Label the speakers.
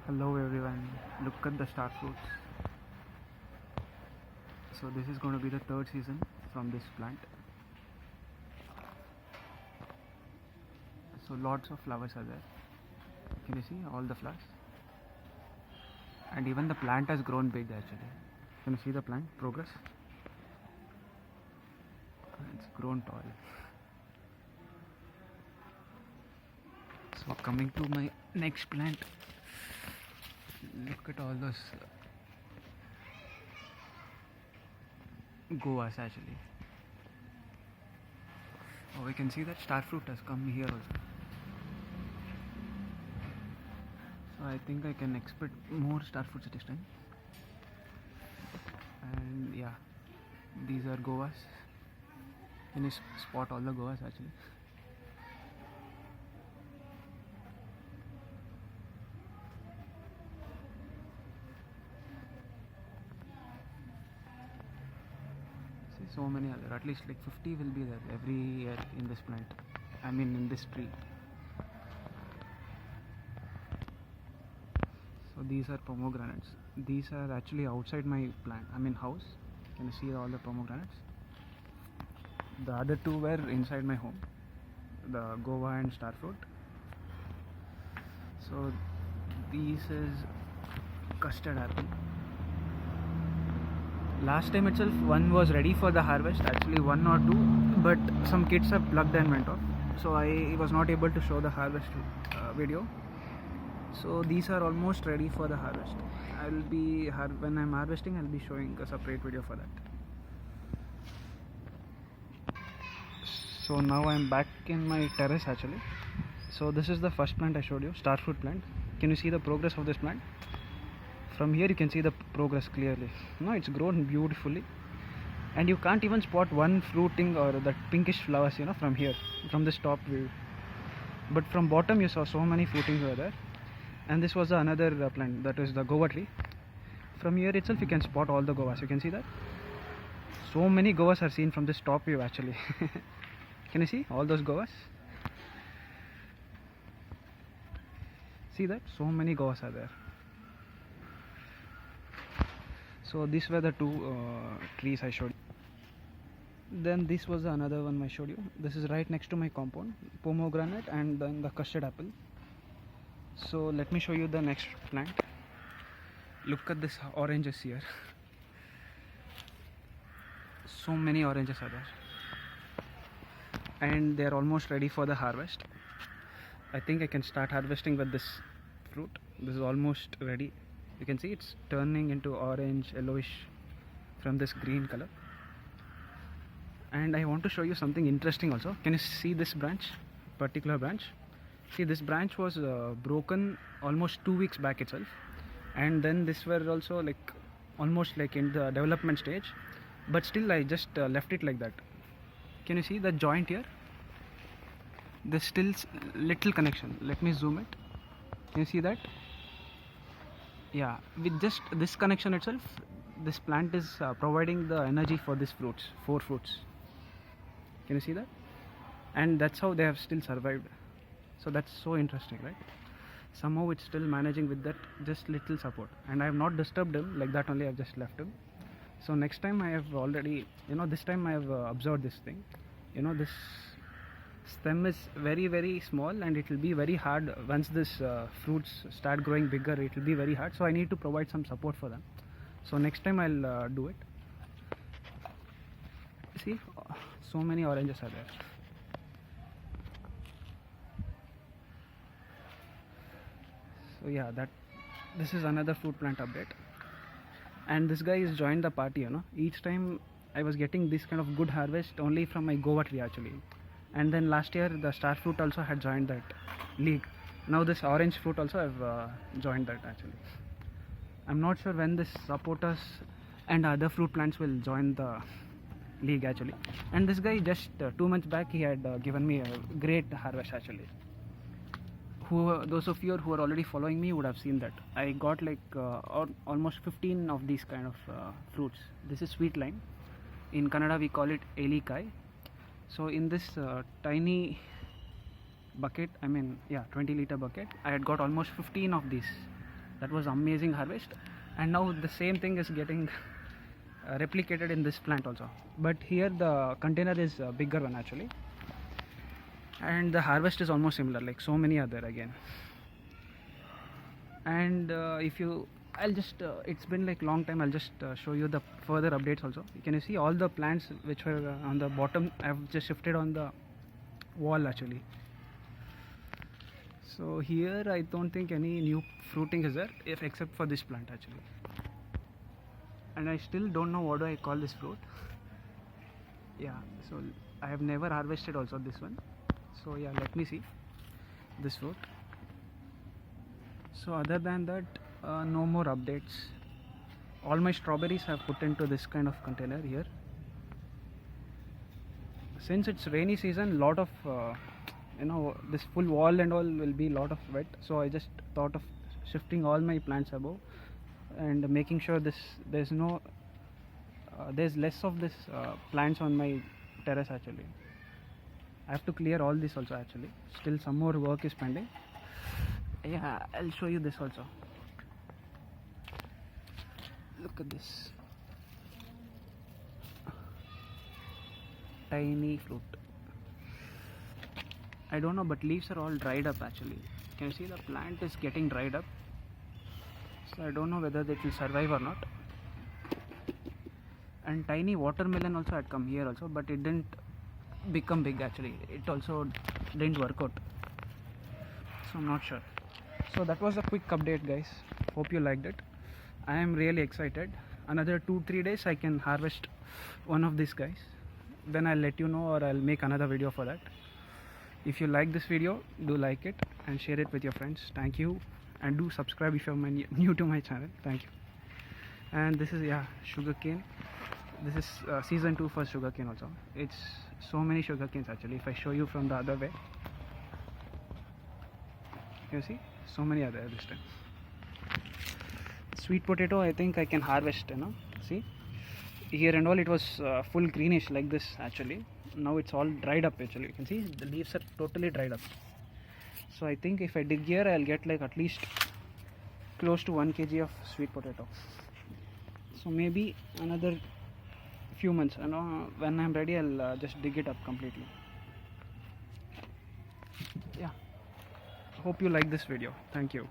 Speaker 1: Hello everyone, look at the star fruits. So this is going to be the third season from this plant. So lots of flowers are there. Can you see all the flowers? And even the plant has grown big actually. Can you see the plant progress? It's grown tall. So coming to my next plant, look at all those goas actually. Oh, we can see that star fruit has come here also. So I think I can expect more star fruits this time. And yeah, these are goas. Can you spot all the goas actually? See, so many other, at least like 50 will be there every year in this plant. I mean in this tree. So these are pomegranates. These are actually outside my plant, I mean house. Can you see all the pomegranates? The other two were inside my home, the guava and star fruit. So this is custard apple. Last time itself one was ready for the harvest, actually one or two, but some kids have plucked and went off, so I was not able to show the harvest video. So these are almost ready for the harvest. When I'm harvesting, I'll be showing a separate video for that. So now I'm back in my terrace actually. So this is the first plant I showed you, star fruit plant. Can you see the progress of this plant? From here you can see the progress clearly. No, it's grown beautifully, and you can't even spot one fruiting or that pinkish flowers, from here, from this top view. But from bottom you saw so many fruitings were there. And this was another plant, that is the guava tree. From here itself you can spot all the guavas. You can see that so many guavas are seen from this top view actually. Can you see all those guavas? See that so many guavas are there. So these were the two trees I showed you. Then this was another one I showed you. This is right next to my compound, pomegranate and then the custard apple. So let me show you the next plant. Look at this oranges here. So many oranges are there, and they are almost ready for the harvest. I think I can start harvesting with this fruit. This is almost ready. You can see it's turning into orange, yellowish from this green color. And I want to show you something interesting also. Can you see this particular branch? See, this branch was broken almost 2 weeks back itself, and then this were also like almost like in the development stage, but still I just left it like that. Can you see the joint here? There's still little connection. Let me zoom it. Can you see that? Yeah, with just this connection itself, this plant is providing the energy for these fruits, 4 fruits. Can you see that? And that's how they have still survived. So that's so interesting, right? Somehow it's still managing with that just little support, and I have not disturbed him like that, only I've just left him. So next time I have already, this time I have observed this thing. This stem is very very small, and it will be very hard once this fruits start growing bigger. It will be very hard, so I need to provide some support for them. So next time I'll do it. See, so many oranges are there. So yeah, this is another fruit plant update. And this guy has joined the party. Each time I was getting this kind of good harvest only from my guava tree actually. And then last year the star fruit also had joined that league. Now this orange fruit also have joined that actually. I'm not sure when this supporters and other fruit plants will join the league actually. And this guy just 2 months back he had given me a great harvest actually. Those of you who are already following me would have seen that I got like almost 15 of these kind of fruits. This is sweet lime. In Kannada we call it elikai. So in this tiny bucket, 20-liter bucket, I had got almost 15 of these That was amazing harvest, and now the same thing is getting replicated in this plant also, but here the container is a bigger one actually, and the harvest is almost similar, like so many other again. And if you I'll just it's been like long time, I'll just show you the further updates also. Can you see all the plants which were on the bottom? I've just shifted on the wall actually. So here I don't think any new fruiting is there, if except for this plant actually. And I still don't know what do I call this fruit. Yeah, so I have never harvested also this one. So yeah, let me see this fruit. So other than that, no more updates. All my strawberries have put into this kind of container here. Since it's rainy season, lot of this full wall and all will be lot of wet, so I just thought of shifting all my plants above and making sure there's less of this plants on my terrace actually. I have to clear all this also actually. Still some more work is pending. Yeah, I'll show you this also. Look at this tiny fruit. I don't know, but leaves are all dried up actually. Can you see the plant is getting dried up? So I don't know whether it will survive or not. And tiny watermelon also had come here also, but it didn't become big actually. It also didn't work out. So I'm not sure. So that was a quick update guys. Hope you liked it. I am really excited. Another 2-3 days I can harvest one of these guys. Then I'll let you know, or I'll make another video for that. If you like this video, do like it and share it with your friends. Thank you, and do subscribe if you're new to my channel. Thank you. And this is sugarcane. This is season 2 for sugarcane also. It's so many sugarcanes actually. If I show you from the other way, you see so many other this time. Sweet potato, I think I can harvest. See here and all, it was full greenish like this actually. Now it's all dried up actually. You can see the leaves are totally dried up. So I think if I dig here, I'll get like at least close to 1 kg of sweet potato. So maybe another few months, when I'm ready, I'll just dig it up completely. Yeah, hope you like this video. Thank you.